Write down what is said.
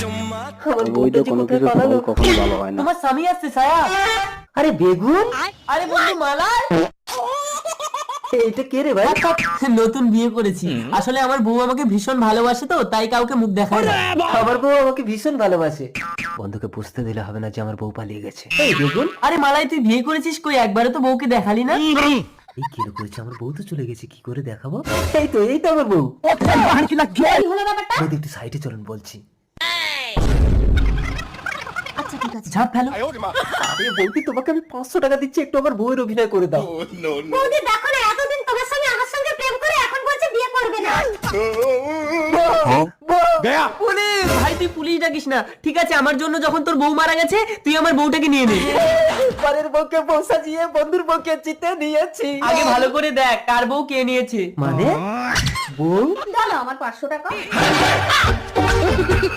আমার বউটা যে কোথায় পালালো। কখনো ভালো হয় না। তোমার স্বামী আসছে ছায়া। আরে বেগুন, আরে বন্ধু মালাই, এটা কে রে ভাই? নতুন বিয়ে করেছি। আসলে আমার বউ আমাকে ভীষণ ভালোবাসে, তো তাই কাউকে মুখ দেখায় না। আমার বউ আমাকে ভীষণ ভালোবাসে। বন্ধুকে বুঝতে দিলে হবে না যে আমার বউ পালিয়ে গেছে। এই বেগুন, আরে মালাই তুই বিয়ে করেছিস কই? একবারে তো বউকে দেখালি না। এই কি করেছে? আমার বউ তো চলে গেছে, কি করে দেখাবো? এই তো আমার বউ। কি হলো ব্যাপারটা? বৌদি একটু সাইডে চলুন বলছি। আচ্ছা ঠিক আছে। ঝাঁপ ফেলো। আরে বৌদি তোমাকে আমি 500 টাকা দিচ্ছি, একটু আমার বউয়ের অভিনয় করে দাও। বৌদি দেখো না, এতদিন তোমার সঙ্গে আমার সঙ্গে প্রেম করে এখন বলছে বিয়ে করবে না। পুলিশ! ভাই তুই পুলিশ ডাকিস না, ঠিক আছে? আমার জন্য যখন তোর বউ মারা গেছে, তুই আমার বউটাকে নিয়ে নে। পরের বউকে বউ সাজিয়ে বন্ধুর বউকে জিতে নিয়েছি। আগে ভালো করে দেখ কার বউ কে নিয়েছে। মানে বউ? দাও আমার 500 টাকা।